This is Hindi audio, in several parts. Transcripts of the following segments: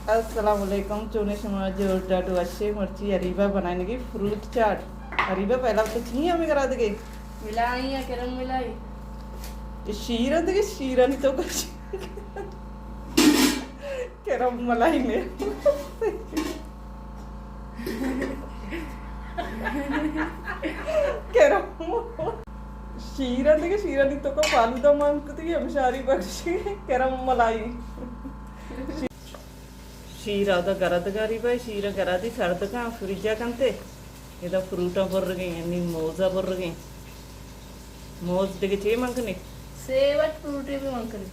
अस्सलामुअलैकुम चूने समाज डाटू अच्छे मर्ची अरीबा बनाने की फ्रूट चाट अरीबा पहला तो नहीं हमें करा देगे मिलाई या करम मिलाई शीरा देगे शीरा नहीं तो कुछ करम मलाई ने करम शीरा देगे शीरा नहीं तो को फालूदा मांगती है हमेशारी बख्शी करम मलाई शीरा दा गरद गारी भाई शीरा गरा दी सर्द का फ्रिजा कंते इदा फ्रूटा बुर गई नी मोजा बुर गई मोज देगे चे मंकने सेवट फ्रूटे भी मंकने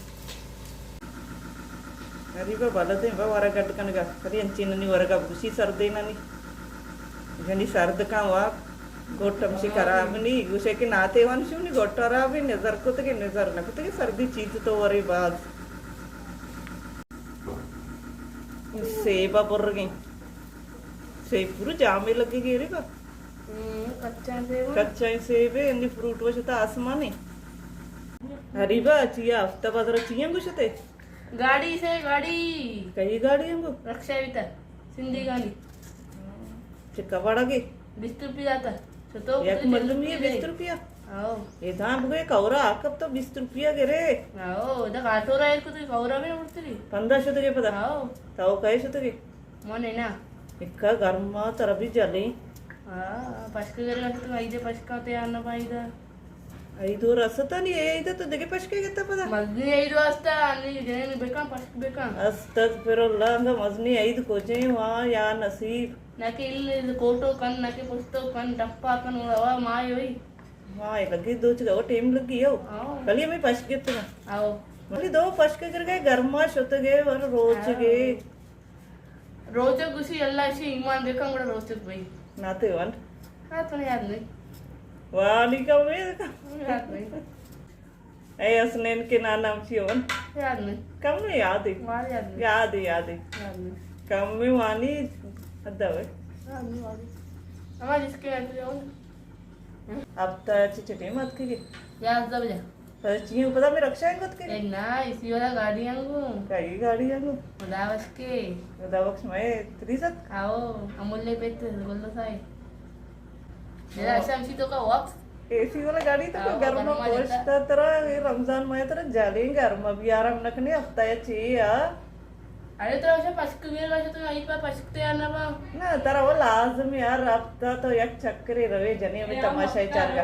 अरे बा बलदे बा वारा गट कनगा करी अंचिन नी वरगा बुसी सर्दे ननी जनी सर्द का वा गोटम सी खराब नी गुसे के नाते वन शु नी गोटरा भी नजर को तके नजर न को तके सर्दी चीज तो वरे बाद सेबा बुर गई सेब पूरा जामे लगे गे रे का कच्चा सेब है इंदी फ्रूट वशता आसमानी हरीबा चिया हफ्ता बाद चिया गुशते गाड़ी से गाड़ी कई गाड़ी हमको रक्षा विता सिंधी गाड़ी चिक्का बड़ा के 20 रुपया जाता तो एक मालूम ये 20 रुपया आओ ये धाम गए कौरा कब तो 20 रुपया के रे आओ इधर काटोरा है को तो कौरा भी उड़ती 1500 के पता आओ ताऊ कहे शत के मने ना इक्का गर्मा तरबी जली पश्क करे तो आइदे पश्का ते आना पाइदा 5 ರಸತ ನೀ ಐದ तो देगे पश्के गेता पदा मजनी 5 वाजता आणि जेने बेका पश्क बेका अस्तगफिरुल्लाह अंग मजनी 5 कोजे वा या नसीब नाके इल्ले कोटो कन नाके पुस्तो कन डप्पा कन वा माय होई हाँ लगी दो चीज और टाइम लगी हो कल मैं पश्के तो आओ मतलब दो पश्के कर गए गर्मा शत गए और रोज गुसी अल्लाह से ईमान देखा बड़ा रोज भाई नाते वन हां तो याद नहीं वाली का में याद नहीं ऐ असनैन के नाम चियोन याद नहीं कम में याद है मार याद नहीं याद है नहीं कम में वानी अदवे याद नहीं वाली हमारे इसके ऐसे हो अब तो चिचटे मत की याद दब जा पर चियो पता मैं रक्षा मत के ए ना इसी वाला गाड़ी आंगू कई गाड़ी आगो उदावस के दवक्ष में त्रिसत आओ अमूल्य पेट गोल्लो साई मेरा शमसी तो का वक्स एसी वाला गाड़ी तो गर्म पोस्ट तरह ये रमजान में तरह जाले गर्म भी आराम नखने हफ्ता या चिया अरे तो ऐसा पश्क वेल वाला तो आई पर पश्कते आना बा ना तरह वो लाजमी यार हफ्ता तो एक चक्करे रवे जने में तमाशा चालगा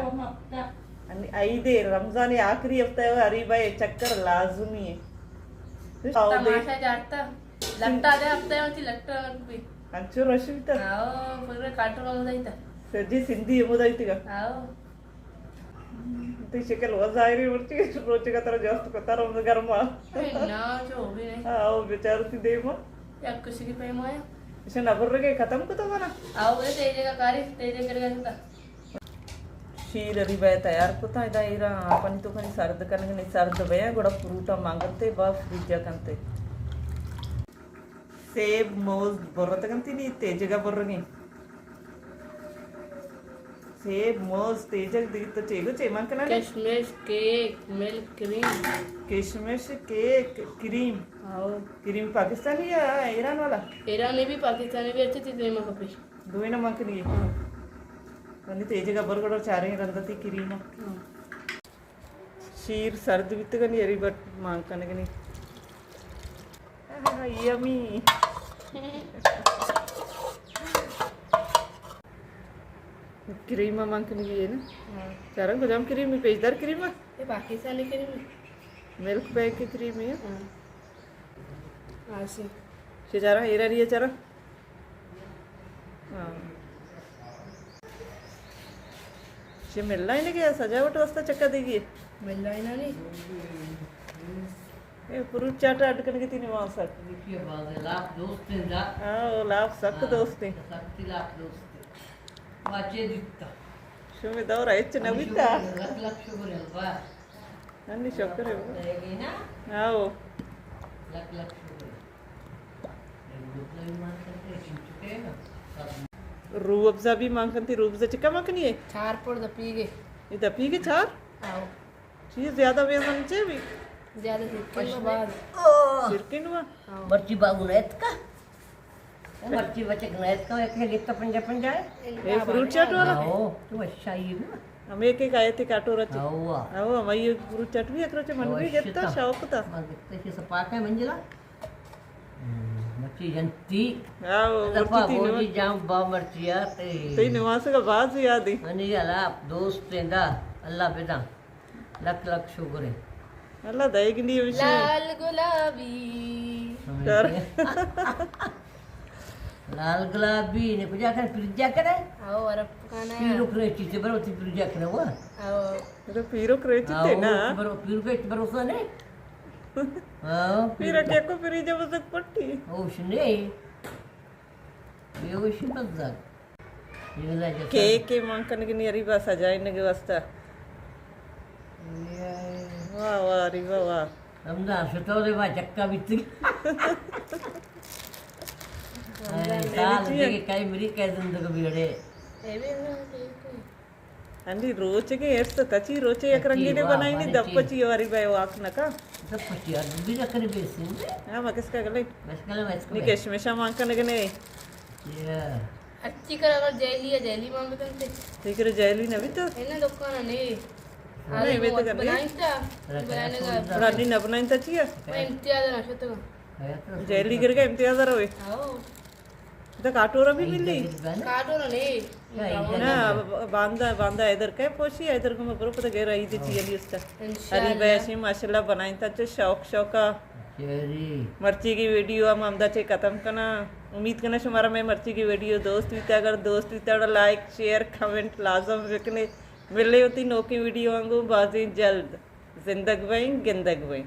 आणि आई दे रमजान ये आखिरी हफ्ता है हरी भाई चक्कर लाजमी है तमाशा जाता लगता है हफ्ते में लगता है भी अंचो रशी तर आओ पूरे काटो मजाइता सजी सिंधी मुदायती का आओ ते शक्ल वजायरी वरती रोचे का तरह जास्त का तरह गर्मा ना जो भी नहीं आओ बेचारती दे म या कुछ की पे माया इसे नबर के खत्म को तो बना आओ बोले तेजे का कार्य तेजे करगा था शीर अरी बाय तैयार होता है दायरा अपन तो कहीं सर्द करने नहीं सर्द भया गोड़ा फ्रूटा मांगते बा फ्रिज कंते सेब मोज बरत कंती नी तेज का बरनी सेब मोज तेज दी तो चेगो चेमन कना किशमिश केक मिल्क क्रीम किशमिश केक क्रीम आओ क्रीम पाकिस्तानी या ईरान वाला ईरानी भी पाकिस्तानी भी अच्छी थी देमा कपी दोई ना मकनी अन्नी तेज का बरगड़ चारे रंदती क्रीम शीर सर्द वित्त कनी अरी बट मांग कने कनी यमी क्रीम मांगने की है ना चारा गुलाम क्रीम में पेजदार क्रीम है ये पाकिस्तानी क्रीम मिल्क पैक की क्रीम है हां से चारा एरा रही है चारा हाँ ये मिलना ही नहीं क्या सजावट वास्ता चक्का देगी मिल रहा है ना नहीं ये फ्रूट चाट ऐड करने की तीन वहाँ सर देखिए बात लाख दोस्त हैं जा हाँ वो लाभ सख्त दोस्त हैं शक्ति लाख दोस्त वाचे दिखता शो में दौर है इच्छा नवी था लाख लाख शुगर है बा अन्नी शक्कर है वो रहेगी ना हाँ वो लाख लाख शुगर दूसरा भी मान सकते हैं चुके हैं ना रूह अफ़ज़ा भी मांगती रूह अफ़ज़ा चिक्का मांगनी है चार पोड़ दपी के ये दपी के चार आओ चीज़ ज़्यादा बेसन चाहिए भी ज्यादा सिरकिन बाद सिरकिन हुआ बर्ची बागू रहत का मच्छी बच्चे गनायत का एक लिखता पंजा पंजा है ये फ्रूट चाट वाला आओ तो अच्छा ही ना हम एक आए थे काटोरा चे आओ आओ हमारी फ्रूट चाट भी एकरो चे मन भी घेता शौक था मग ते सपाक आहे मंजिला मच्छी जंती आओ लफा मर्ची बोली जाम बा मर्चिया ते ते निवास का बाज याद ही आणि याला दोस्त तेंदा अल्लाह पेदा लख लख शुक्र है अल्लाह दयगिंदी विषय लाल गुलाबी कर लाल गुलाबी ने पूजा कर पिज्जा करे आओ अरब पकाना है पीरो क्रेची से बरो ती पिज्जा करे वो आओ तो पीरो क्रेच थे ना बरो पीरो के भरोसा ने आओ पीरो के को पीरी जब तक पट्टी ओ शने ये वो शिपत जा ये जा के मंकन की नियरी बस सजाई ने के वास्ता वाह वाह री वाह वाह रमजान सुतोरे बा चक्का बित्ती साल देखे कई मेरी कई जिंदगी बिगड़े ये भी अंडी रोचे के एर्स तची रोचे एक रंगी ने बनाई नहीं दप्पची वारी बाय वाक नका सब कुछ यार भी रखने बेसिन हां मकस का गले बस कल मैच नी केशमेशा मंकन के ने ये अच्छी कर अगर जेली है जेली मांगते थे ठीक रे जैली ने भी तो है ना दुकान नहीं नहीं वे तो करने बनाई था बनाने का रानी न बनाई तची है मैं इम्तियाज ना शो तो जैली गिर के इम्तियाज रहे आओ तो काटोरा भी मिली काटो ना नहीं ना बांदा बांदा इधर के पोशी इधर को मैं पता गए रही थी चली उसका हरी बैशी माशाल्लाह बनाई था जो शौक शौका चेरी मर्ची की वीडियो हम अमदा चे खत्म करना उम्मीद करना हमारा मैं मर्ची की वीडियो दोस्त भी अगर दोस्त भी लाइक शेयर कमेंट लाजम रखने मिले होती नौकी वीडियो वांगू बाजी जल्द जिंदग वहीं गिंदग वहीं